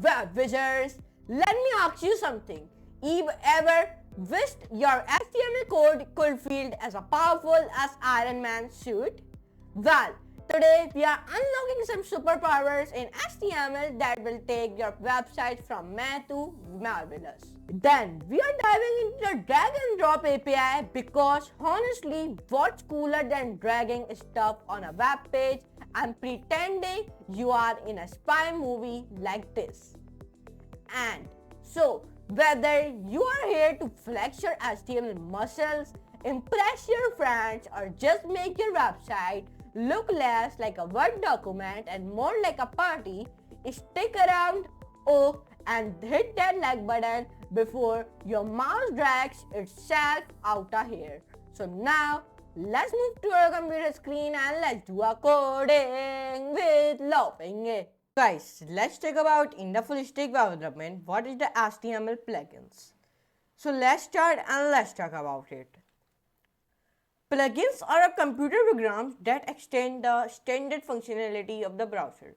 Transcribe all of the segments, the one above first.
web wizards, let me ask you something. Ever wished your HTML code could feel as powerful as Iron Man's suit? Well, today we are unlocking some superpowers in HTML that will take your website from meh to marvelous. Then we are diving into the drag and drop API because honestly, what's cooler than dragging stuff on a web page and pretending you are in a spy movie like this? And so, whether you are here to flex your HTML muscles, impress your friends, or just make your website look less like a Word document and more like a party, stick around, and hit that like button before your mouse drags itself out of here. So now, let's move to our computer screen and let's do a coding with Loping. Guys, let's talk about in the full stack web development what is the HTML plugins. So let's start and let's talk about it. Plugins are a computer programs that extend the standard functionality of the browser.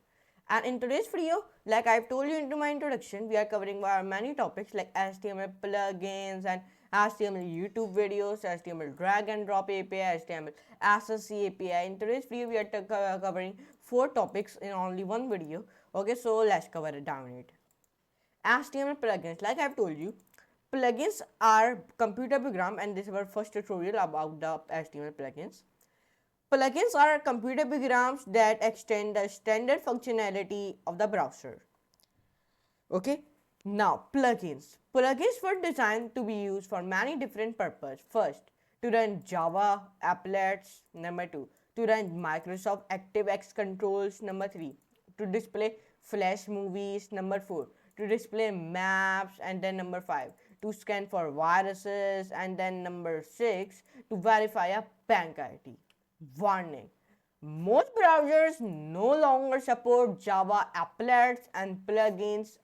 And in today's video, like I've told you in my introduction, we are covering many topics like HTML plugins and HTML YouTube videos, HTML drag and drop API, HTML SSE API. In today's video, we are covering 4 topics in only one video. Okay, so let's cover it down it. HTML plugins, like I've told you, plugins are computer program, and this is our first tutorial about the HTML plugins. Plugins are computer programs that extend the standard functionality of the browser. Okay, now plugins. Plugins were designed to be used for many different purposes. First, to run Java applets. Number 2, to run Microsoft ActiveX controls. Number 3, to display Flash movies. Number 4, to display maps. And then number 5, to scan for viruses. And then number 6, to verify a bank ID. Warning: most browsers no longer support Java applets and plugins.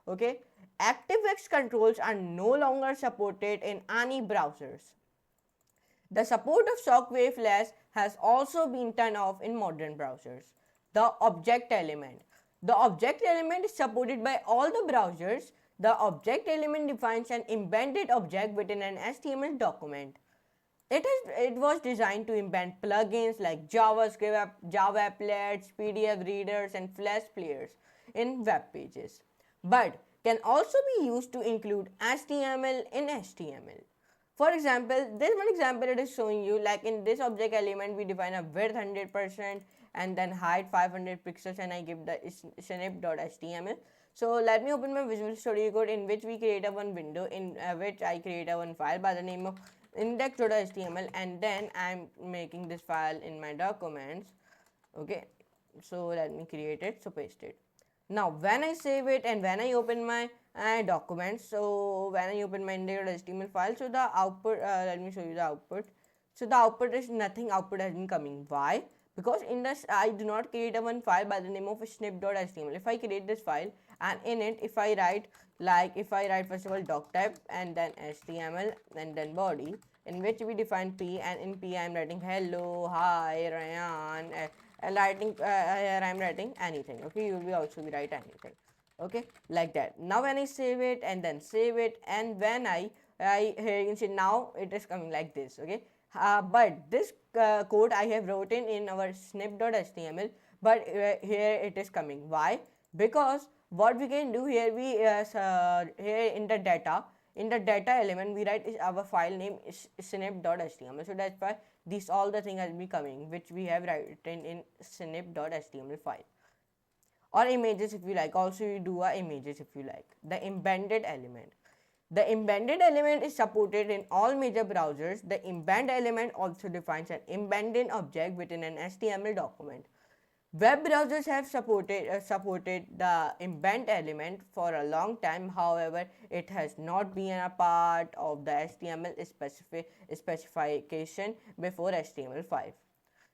Okay, ActiveX controls are no longer supported in any browsers. The support of Shockwave Flash has also been turned off in modern browsers. The object element. The object element is supported by all the browsers. The object element defines an embedded object within an HTML document. It was designed to embed plugins like JavaScript, Java applets, PDF readers, and Flash players in web pages, but can also be used to include HTML in HTML. For example, this one example it is showing you, like in this object element we define a width 100% and then height 500 pixels, and I give the snip.html. So let me open my Visual Studio Code, in which we create a one window in which I create a one file by the name of index.html, and then I'm making this file in my documents. Okay, so let me create it, so paste it. Now when I save it and when I open my documents, so when I open my index.html file, so the output, let me show you the output. So the output is nothing, output has been coming. Why? Because in this I do not create a one file by the name of snip.html. If I create this file and in it, if I write first of all doc type and then HTML and then body, in which we define P, and in P I am writing hello, hi, Ryan, and here I am writing anything. Okay, you will also be write anything. Okay, like that. Now when I save it and then save it, and when I here you can see now it is coming like this. Okay, but this code I have written in our snip.html, but here it is coming. Why? Because what we can do here, we here in the data element we write is our file name is snip.html. So that's why this all the thing has been coming, which we have written in snip.html file. Or images if you like, also you do images if you like. The embedded element. The embedded element is supported in all major browsers. The embed element also defines an embedded object within an HTML document. Web browsers have supported the embed element for a long time. However, it has not been a part of the HTML specification before HTML5.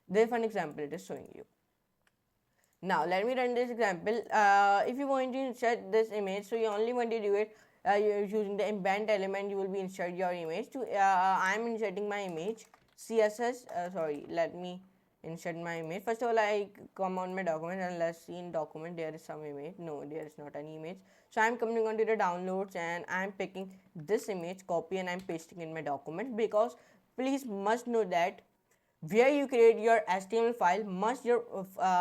This is one example it is showing you. Now let me run this example. If you want to insert this image, so you only want to do it using the embed element. You will be insert your image to I am inserting my image CSS. Sorry, let me insert my image. First of all, I come on my document and let's see in document there is some image. No, there is not any image. So I'm coming on to the downloads and I'm picking this image, copy, and I'm pasting in my document, because please must know that where you create your HTML file must your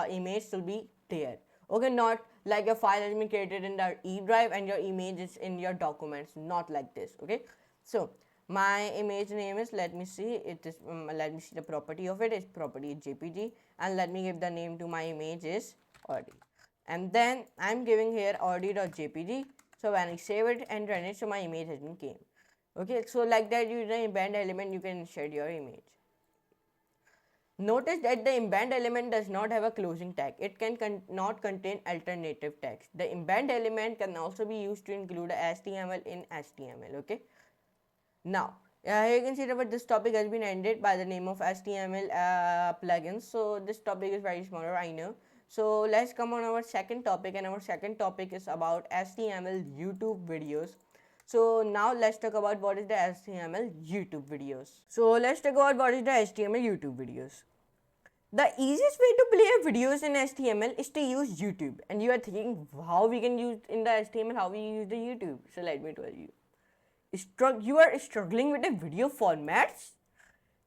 image will be there. Okay, not like your file has been created in the E drive and your image is in your documents, not like this. Okay, so my image name is, let me see, it is let me see the property of it is property is JPG, and let me give the name to my image is audio, and then I'm giving here audio.jpg. So when I save it and run it, so my image has been came. Okay, so like that, you the embed element, you can insert your image. Notice that the embed element does not have a closing tag. It can not contain alternative tags. The embed element can also be used to include HTML in HTML. Okay. Now, here you can see that this topic has been ended by the name of HTML plugins. So this topic is very smaller, I know. So let's come on our second topic, and our second topic is about HTML YouTube videos. So now let's talk about what is the HTML YouTube videos. So let's talk about what is the HTML YouTube videos. The easiest way to play videos in HTML is to use YouTube. And you are thinking how we can use in the HTML, how we use the YouTube. So let me tell you. You are struggling with the video formats?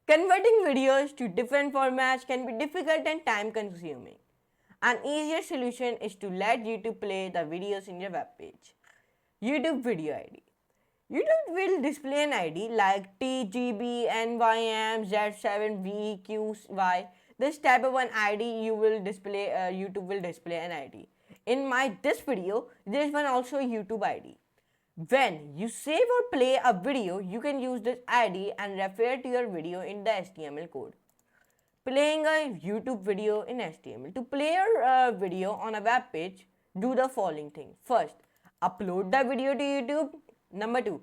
Converting videos to different formats can be difficult and time consuming. An easier solution is to let YouTube play the videos in your web page. YouTube video ID. YouTube will display an ID like TGBNYMZ7VQY. This type of an ID you will display. YouTube will display an ID. In this video, there is one also YouTube ID. When you save or play a video, you can use this ID and refer to your video in the HTML code. Playing a YouTube video in HTML. To play your video on a web page, do the following thing. First, upload the video to YouTube. Number 2,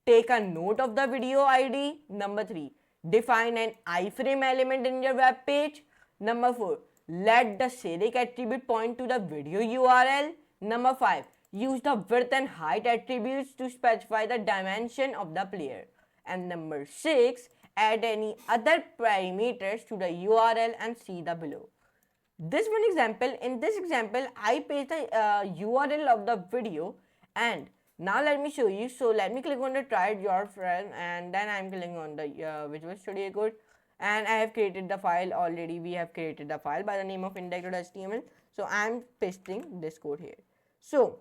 take a note of the video ID. Number 3, define an iframe element in your web page. Number 4, let the seric attribute point to the video URL. Number 5, use the width and height attributes to specify the dimension of the player. And number 6, add any other parameters to the URL and see the below. This one example, in this example, I paste the URL of the video, and now let me show you. So let me click on the try it your friend, and then I'm clicking on the Visual Studio Code, and I have created the file already. We have created the file by the name of index.html. So I'm pasting this code here. So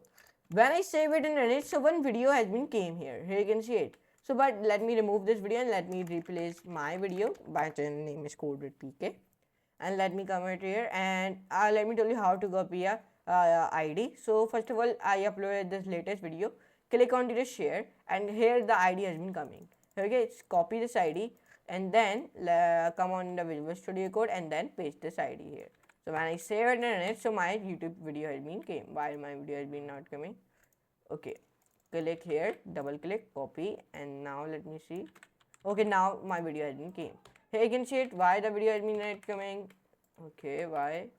when I save it and run it, so one video has been came here. Here you can see it. So but let me remove this video and let me replace my video by channel name is code with PK. And let me come right here, and let me tell you how to copy a ID. So first of all, I uploaded this latest video. Click on to the share, and here the ID has been coming. Okay, copy this ID and then come on the Visual Studio Code and then paste this ID here. So when I save it and run it, so my YouTube video has been came. Why my video has been not coming? Okay, click here, double click, copy, and now let me see. Okay, now my video has been came. Here you can see it, why the video has been not coming. Okay, why?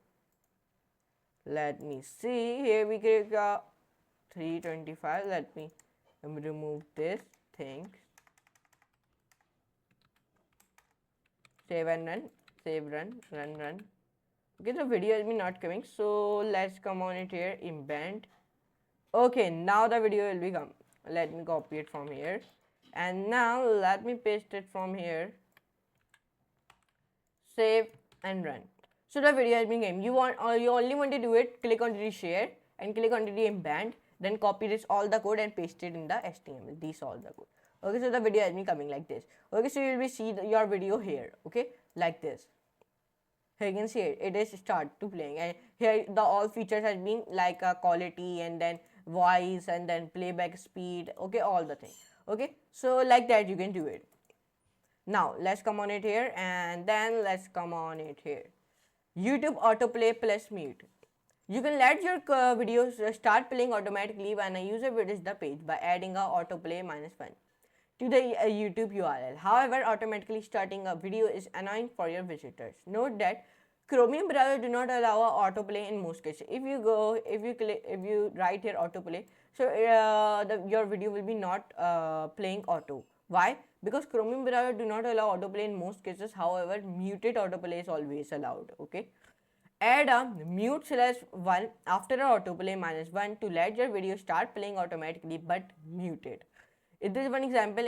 Let me see. Here we click 325. Let me remove this thing. Save and run. Save, run, run. Okay, the video has been not coming. So let's come on it here. Embed. Okay, now the video will become. Let me copy it from here. And now let me paste it from here. Save and run. So the video has been came. You only want to do it. Click on the share and click on the embed. Then copy this all the code and paste it in the HTML. These all the code. Okay, so the video has been coming like this. Okay, so you will see your video here. Okay, like this. Here you can see it. It is start to playing, and here the all features has been like quality and then voice and then playback speed. Okay, all the things. Okay, so like that you can do it. Now let's come on it here, and then let's come on it here. YouTube autoplay plus mute. You can let your videos start playing automatically when a user visits the page by adding a autoplay -1 to the YouTube URL. However, automatically starting a video is annoying for your visitors. Note that Chromium browser do not allow a autoplay in most cases. If you write here autoplay, so your video will be not playing auto. Why? Because Chromium browser do not allow autoplay in most cases. However, muted autoplay is always allowed. Okay. Add a mute slash 1 after a autoplay minus 1 to let your video start playing automatically but muted. In this one example,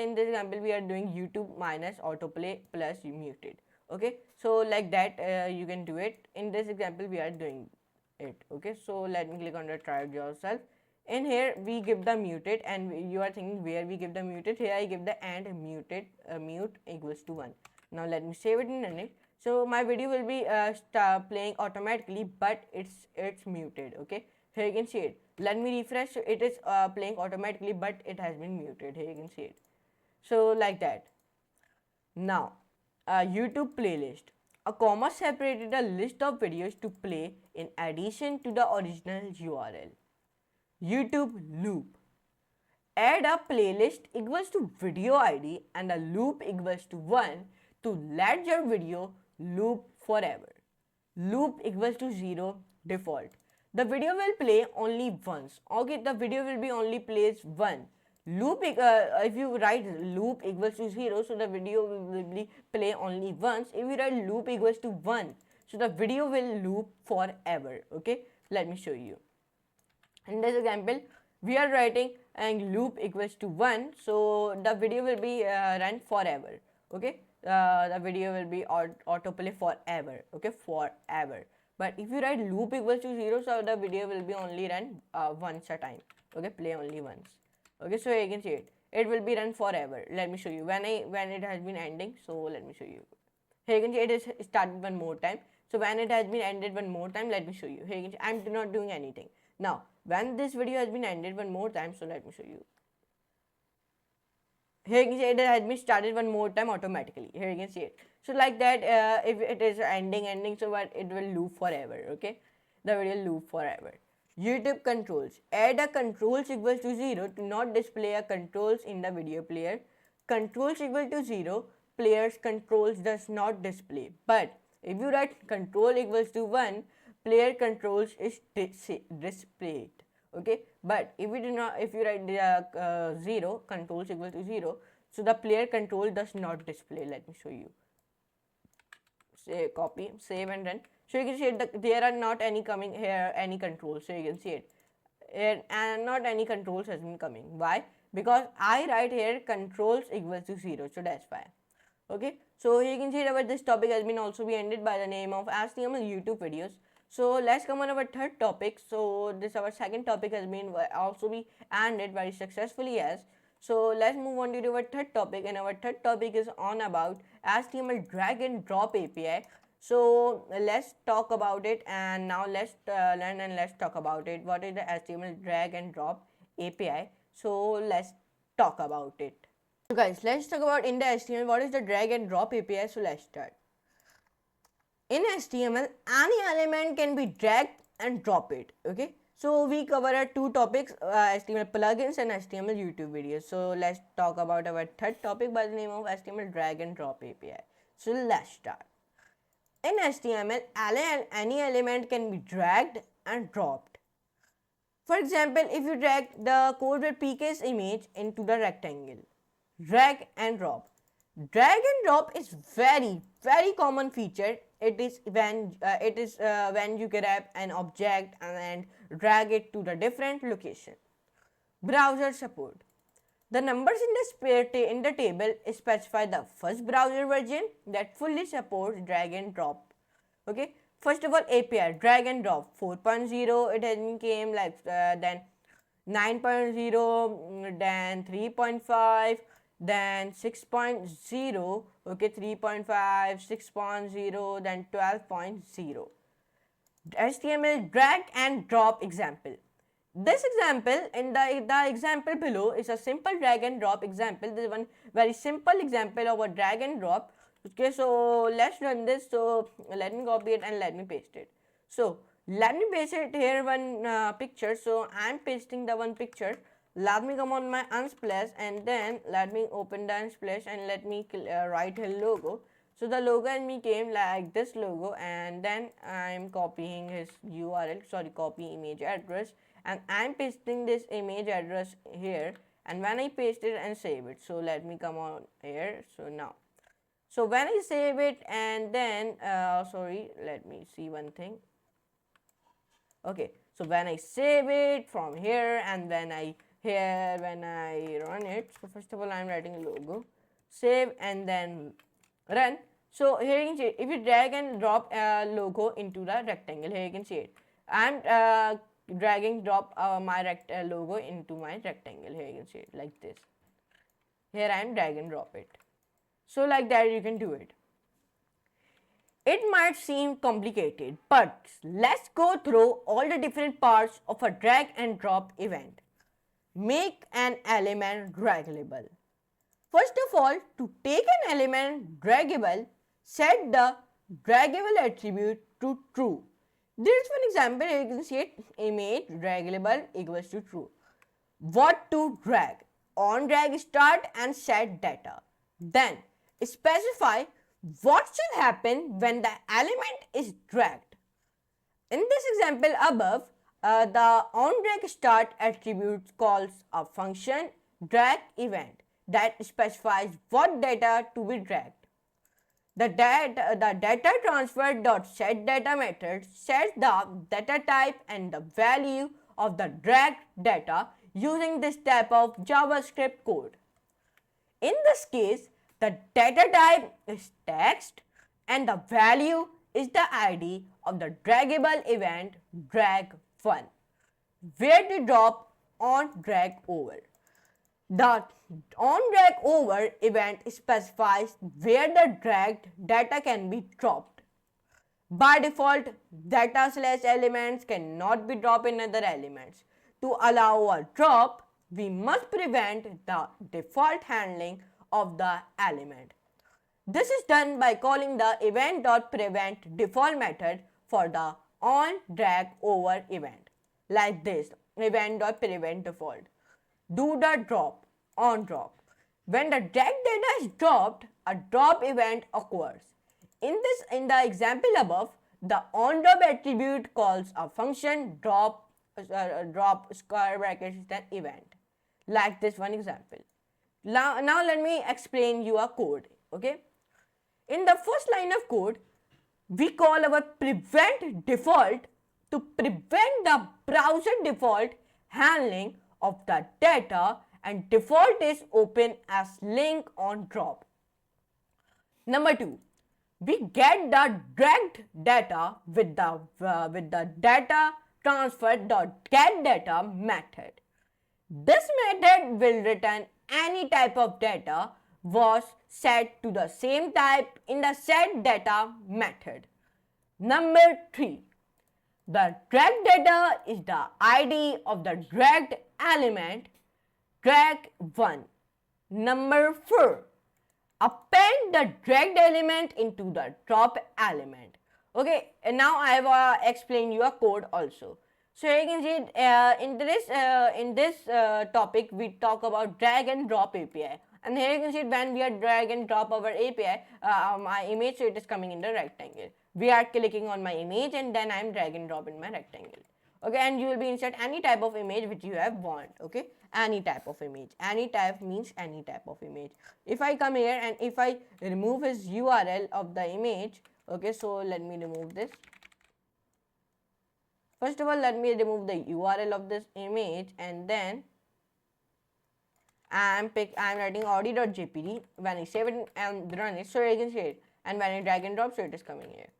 we are doing YouTube minus autoplay plus muted. Okay, so like that you can do it. In this example, we are doing it. Okay, so let me click on the try it yourself. In here we give the muted, and you are thinking where we give the muted. Here I give the and muted mute equals to 1. Now let me save it and run it. So my video will be playing automatically, but it's muted. Okay, here you can see it. Let me refresh. So it is playing automatically, but it has been muted. Here you can see it. So like that. Now, YouTube playlist. A comma separated a list of videos to play in addition to the original URL. YouTube loop. Add a playlist equals to video ID and a loop equals to 1 to let your video loop forever. Loop equals to 0 default. The video will play only once. Okay, the video will be only plays one. Loop, if you write loop equals to 0, so the video will be play only once. If you write loop equals to 1, so the video will loop forever. Okay, let me show you. In this example, we are writing and loop equals to 1, so the video will be run forever. Okay, the video will be autoplay forever. Okay, forever. But if you write loop equals to 0, so the video will be only run once a time. Okay, play only once. Okay, so you can see it. It will be run forever. Let me show you when it has been ending. So let me show you. Here you can see it is started one more time. So when it has been ended one more time, let me show you. Here you can see I'm not doing anything. Now, when this video has been ended one more time, so let me show you. Here you can see it has been started one more time automatically. Here you can see it. So like that, if it is ending, so what it will loop forever. Okay, the video will loop forever. YouTube controls. Add a controls equals to 0 to not display a controls in the video player. Controls equal to 0, player's controls does not display. But if you write control equals to 1, player controls is displayed. Okay, but if you write 0, controls equal to 0, so the player control does not display. Let me show you. Say copy, save and run. So you can see it, there are not any coming here, any controls. So you can see it, and not any controls has been coming. Why? Because I write here controls equals to 0. So that's why. Okay. So you can see that this topic has been also be ended by the name of HTML YouTube videos. So let's come on our third topic. So this our second topic has been also be ended very successfully as. So let's move on to our third topic, and our third topic is on about HTML drag and drop API. So let's talk about it, and now let's learn and let's talk about it. What is the HTML drag and drop API? So let's talk about it. So guys, let's talk about in the HTML what is the drag and drop API. So let's start. In HTML, any element can be dragged and drop it. Okay. So we cover two topics, HTML plugins and HTML YouTube videos. So let's talk about our third topic by the name of HTML drag and drop API. So let's start. In HTML, any element can be dragged and dropped. For example, if you drag the coded PK's image into the rectangle, drag and drop. Drag and drop is very common feature. It is when you grab an object and drag it to the different location. Browser support. The numbers in the table specify the first browser version that fully supports drag and drop. Okay. First of all, API drag and drop 4.0. It has been came like then 9.0, then 3.5. Then 6.0, okay, 3.5, 6.0, then 12.0. HTML drag and drop example. This example in the example below is a simple drag and drop example. This is one very simple example of a drag and drop. Okay, so let's run this. So let me copy it and let me paste it. So let me paste it here one picture. So I am pasting the one picture. Let me come on my Unsplash, and then let me open the Unsplash and let me write a logo. So the logo and me came like this logo, and then I'm copying his URL, sorry, copy image address, and I'm pasting this image address here, and when I paste it and save it, so let me come on here. So now, so when I save it and then sorry, let me see one thing. Okay, so when I save it from here and when I run it, so first of all I'm writing a logo, save and then run. So here you can see, if you drag and drop a logo into the rectangle, here you can see it. I'm dragging drop my logo into my rectangle. Here you can see it like this. Here I am drag and drop it. So like that you can do it. It might seem complicated, but let's go through all the different parts of a drag and drop event. Make an element draggable. First of all, to take an element draggable, set the draggable attribute to true. There is one example, you can see it, image draggable equals to true. What to drag? On drag start and set data. Then specify what should happen when the element is dragged. In this example above, the onDrag start attribute calls a function drag event that specifies what data to be dragged. The data transfer dot set data method sets the data type and the value of the dragged data using this type of JavaScript code. In this case, the data type is text and the value is the ID of the draggable event drag1, where to drop on drag over. The on drag over event specifies where the dragged data can be dropped. By default, data slash elements cannot be dropped in other elements. To allow a drop, we must prevent the default handling of the element. This is done by calling the event.prevent default method for the on drag over event, like this, event.prevent default. Do the drop, on drop. When the drag data is dropped, a drop event occurs. In the example above, the on drop attribute calls a function drop square brackets then event, like this one example. Now let me explain you a code. Okay, in the first line of code, we call our prevent default to prevent the browser default handling of the data, and default is open as link on drop. Number 2, we get the dragged data with the data transfer dot get data method. This method will return any type of data was set to the same type in the set data method. Number 3, the dragged data is the ID of the dragged element drag1. Number 4, append the dragged element into the drop element. Okay, and now I have explained you a code also. So you can see in this topic we talk about drag and drop API. And here you can see when we are drag and drop our API, my image, so it is coming in the rectangle. We are clicking on my image and then I am drag and drop in my rectangle. Okay, and you will be insert any type of image which you have want. Okay, any type of image. Any type means any type of image. If I come here and if I remove his URL of the image, okay, so let me remove this. First of all, let me remove the URL of this image and then I'm writing audi.jpg. When I save it and run it, so you can see it. And when I drag and drop, so it is coming here.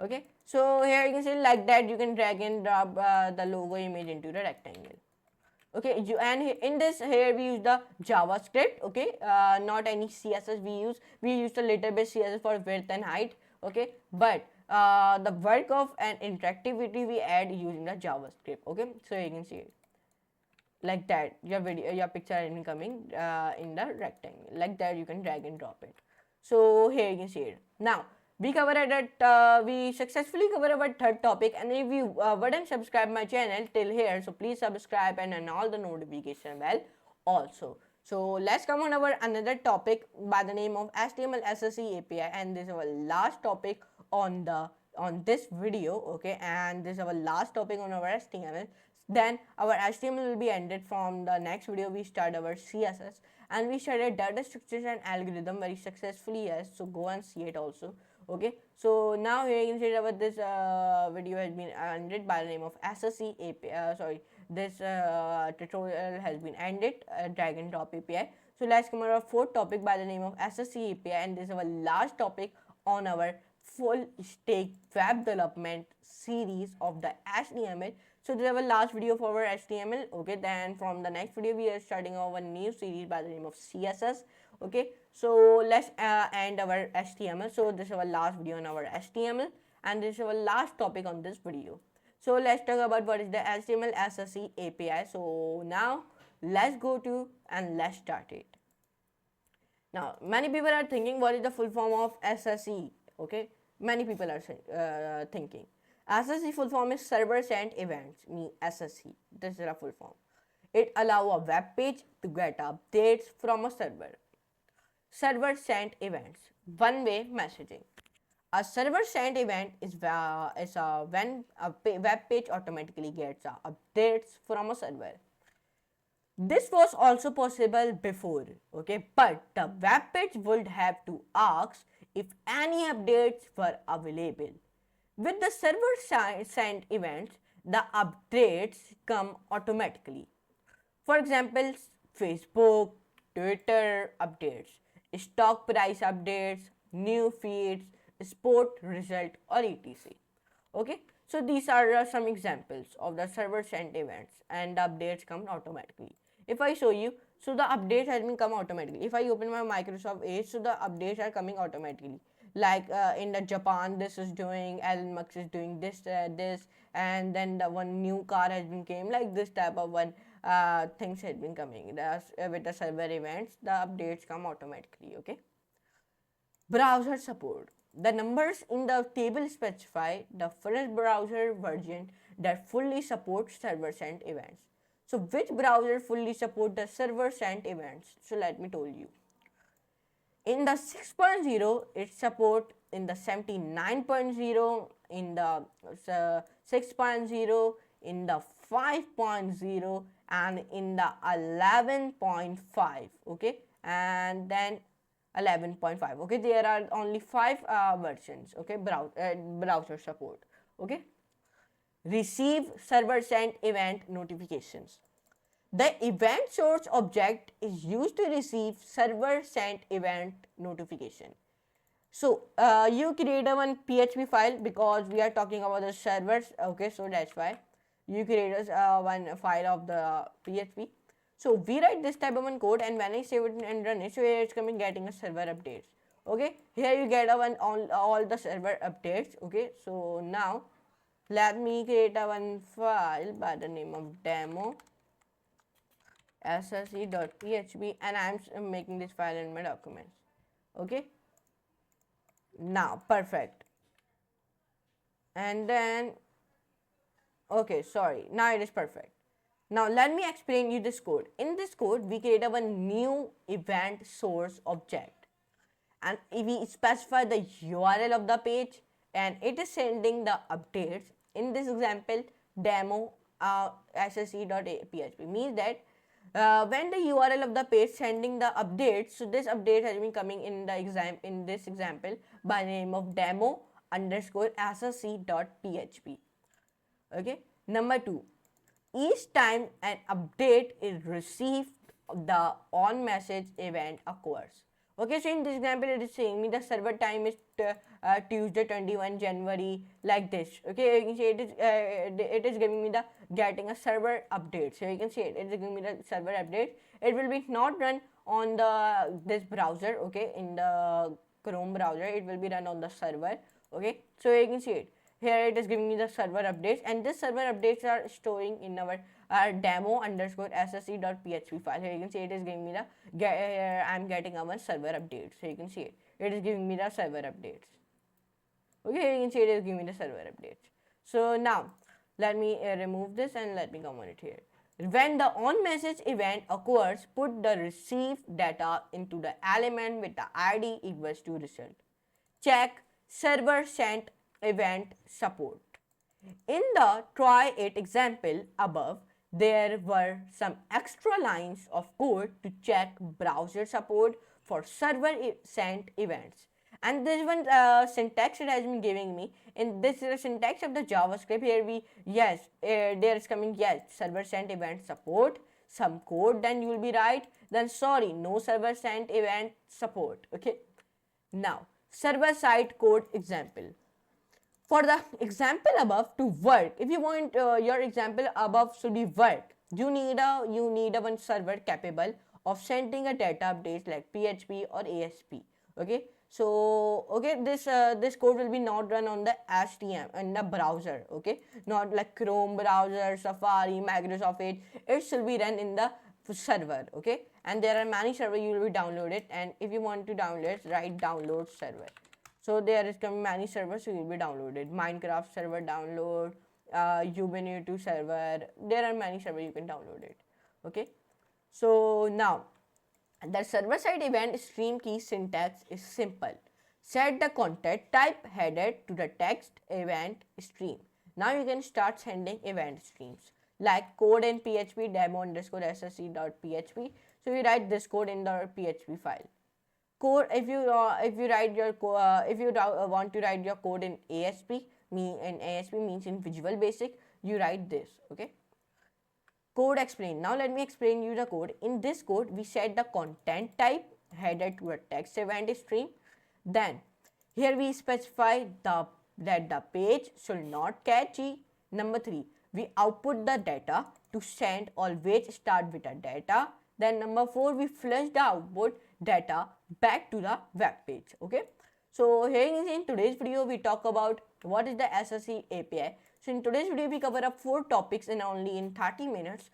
Okay, so here you can see like that you can drag and drop the logo image into the rectangle. Okay, and in this here we use the JavaScript. Okay, not any CSS we use the little bit CSS for width and height. Okay, but the work of an interactivity we add using the JavaScript. Okay, so you can see it like that. Your picture is coming in the rectangle. Like that you can drag and drop it. So here you can see it. Now we we successfully covered our third topic, and if you wouldn't subscribe my channel till here, so please subscribe and on all the notification bell also. So let's come on our another topic by the name of HTML SSE API, and this is our last topic on this video. Okay, and this is our last topic on our HTML. Then our HTML will be ended. From the next video we start our CSS, and we started data structures and algorithm very successfully. Yes, so go and see it also. Okay, so now here you can see about this video has been ended by the name of SSE API. Sorry, this tutorial has been ended, drag and drop API. So let's come on our fourth topic by the name of SSE API, and this is our last topic on our full stack web development series of the HTML. So this is our last video for our HTML. Okay, then from the next video we are starting our new series by the name of CSS. Okay, so let's end our HTML. So this is our last video on our HTML, and this is our last topic on this video. So let's talk about what is the HTML SSE API. So now let's go to and let's start it. Now many people are thinking what is the full form of SSE. Okay, many people are thinking SSE full form is server sent events, mean SSE. This is a full form. It allows a web page to get updates from a server. Server sent events, one-way messaging. A server sent event is when a web page automatically gets updates from a server. This was also possible before, okay, but the web page would have to ask if any updates were available. With the server sent events, the updates come automatically. For example, Facebook, Twitter updates, stock price updates, new feeds, sport result, or etc. Okay, so these are some examples of the server sent events, and the updates come automatically. If I show you, so the update has been come automatically. If I open my Microsoft Edge, so the updates are coming automatically. Like in the Japan, this is doing, Elon Musk is doing this, and then the one new car has been came, like this type of one things had been coming. With the server events, the updates come automatically. Okay. Browser support. The numbers in the table specify the first browser version that fully supports server sent events. So which browser fully support the server sent events? So let me tell you. In the 6.0 it support, in the 79.0, in the 6.0, in the 5.0, and in the 11.5. okay, and then 11.5. okay, there are only 5 versions. Okay, browser support. Okay, receive server sent event notifications. The event source object is used to receive server sent event notification. So you create a one PHP file, because we are talking about the servers. Okay, so that's why you create one file of the PHP. So we write this type of one code, and when I save it and run it, so here it's coming getting a server updates. Okay, here you get a one all the server updates. Okay, so now let me create a one file by the name of demo sse.php, and I'm making this file in my documents. Okay, now perfect. And then okay, sorry, now it is perfect. Now let me explain you this code. In this code we create a one new event source object, and we specify the URL of the page, and it is sending the updates. In this example, demo sse.php means that when the URL of the page sending the updates, so this update has been coming in the in this example by the name of demo underscore sse.php. Okay, number 2, each time an update is received, the on message event occurs. Okay, so in this example it is saying me the server time is Tuesday 21 January, like this. Okay, you can see it is giving me the getting a server update. So you can see it is giving me the server update. It will be not run on the this browser. Okay, in the Chrome browser it will be run on the server. Okay, so you can see it. Here it is giving me the server updates, and this server updates are storing in our demo underscore sse.php file. Here you can see it is giving me the I'm getting our server updates. So you can see it is giving me the server updates. Okay, here you can see it is giving me the server updates. So now let me remove this and let me come on it here. When the on message event occurs, put the received data into the element with the ID equals to result. Check server sent event support. In the try it example above, there were some extra lines of code to check browser support for server sent events. And this one syntax it has been giving me. In this syntax of the JavaScript, here we, yes, there is coming, yes, server sent event support, some code, then you will be right, then sorry, no server sent event support. Okay. Now, server side code example. For the example above to work, if you want your example above should be work, you need a one server capable of sending a data updates like PHP or ASP. Okay, so okay, this code will be not run on the HTML in the browser. Okay, not like Chrome browser, Safari, Microsoft Edge. It should be run in the server. Okay, and there are many server you will be downloaded, and if you want to download, write download server. So there is coming many servers you will be downloaded. Minecraft server download, Ubuntu server. There are many servers you can download it. Okay. So now the server side event stream key syntax is simple. Set the content type header to the text event stream. Now you can start sending event streams like code in PHP demo underscore SSE.php. So you write this code in the PHP file. Code, if you write your want to write your code in ASP, ASP means in Visual Basic, you write this. Okay. Code explain. Now let me explain you the code. In this code, we set the content type header to a text event stream. Then here we specify that the page should not catchy. Number 3, we output the data to send always start with the data. Then number 4, we flush the output data back to the web page. Okay. So here in today's video, we talk about what is the SSE API. So in today's video, we cover up 4 topics in only in 30 minutes.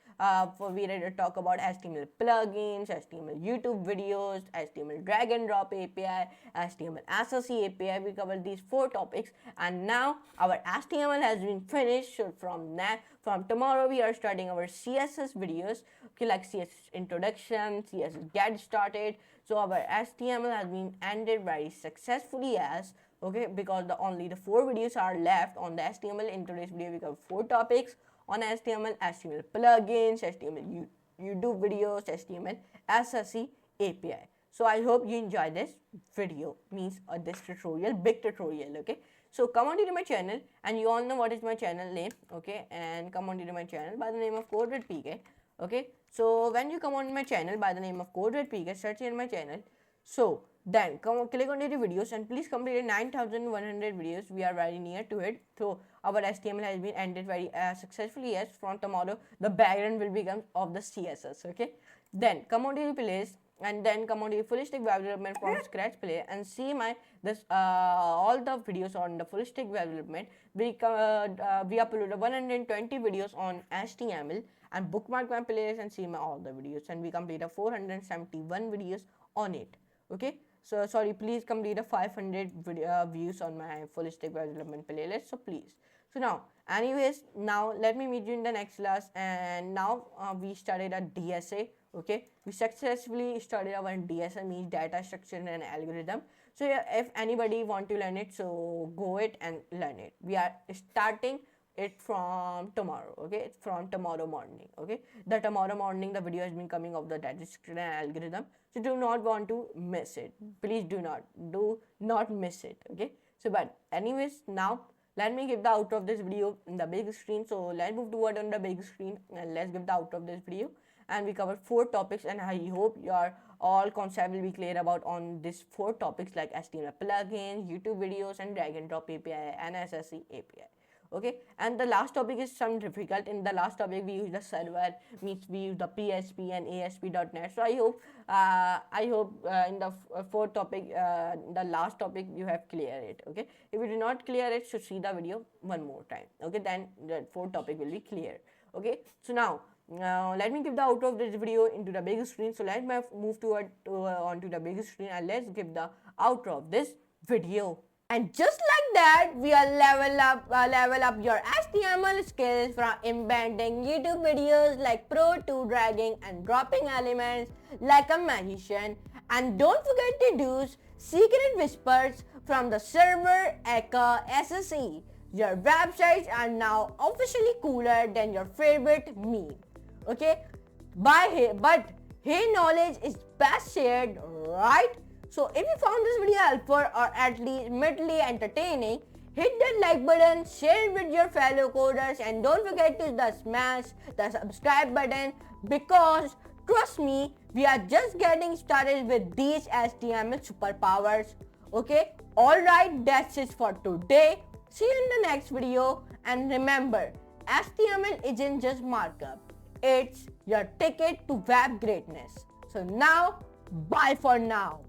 We ready to talk about HTML plugins, HTML YouTube videos, HTML drag and drop API, HTML SSE API. We cover these 4 topics, and now our HTML has been finished. So from tomorrow, we are starting our CSS videos. Okay, like CSS introduction, CSS get started. So our HTML has been ended very successfully as okay, because only the 4 videos are left on the HTML. In today's video, we cover 4 topics on HTML: HTML plugins, HTML YouTube videos, HTML SSE API. So I hope you enjoy this video, means this tutorial, big tutorial. Okay, so come on to my channel, and you all know what is my channel name. Okay, and come on to my channel by the name of Code with PK. Okay, so when you come on my channel by the name of Code with PK, search in my channel. So then click on the videos and please complete 9,100 videos. We are very near to it. So our HTML has been ended very successfully. Yes, from tomorrow the background will become of the CSS. Okay, then come on to the playlist, and then come on to the full stack web development from scratch play and see my all the videos on the full stack web development. We uploaded 120 videos on HTML, and bookmark my playlist and see my all the videos, and we completed 471 videos on it. Okay, so sorry, please complete a 500 views on my full stack web development playlist. So please. So now, anyways, now let me meet you in the next class. And now we started a DSA. Okay, we successfully started our DSA, means data structure and algorithm. So yeah, if anybody want to learn it, so go it and learn it. We are starting it from tomorrow. Okay, it's from tomorrow morning. Okay, the tomorrow morning the video has been coming of the data structure and algorithm. So do not want to miss it. Please do not miss it. Okay, so but anyways, now let me give the outro of this video in the big screen. So let's move toward on the big screen and let's give the outro of this video. And we covered 4 topics, and I hope your all concept will be clear about on these 4 topics like HTML plugins, YouTube videos, and drag and drop API and SSE API. Okay, and the last topic is some difficult. In the last topic we use the server, means we use the PHP and ASP.NET. So I hope in the 4th topic, the last topic, you have cleared it. Okay, if you do not clear it, so see the video one more time. Okay, then the 4th topic will be clear. Okay, so now let me give the outro of this video into the big screen. So let's move onto the big screen, and let's give the outro of this video. And just like that, we are level up your HTML skills from embedding YouTube videos like pro to dragging and dropping elements like a magician. And don't forget to use secret whispers from the server Echo SSE. Your websites are now officially cooler than your favorite meme. Okay? But hey, knowledge is best shared, right? So if you found this video helpful or at least mildly entertaining, hit that like button, share it with your fellow coders, and don't forget to smash the subscribe button because trust me, we are just getting started with these HTML superpowers. Okay, alright, that's it for today. See you in the next video, and remember, HTML isn't just markup, it's your ticket to web greatness. So now, bye for now.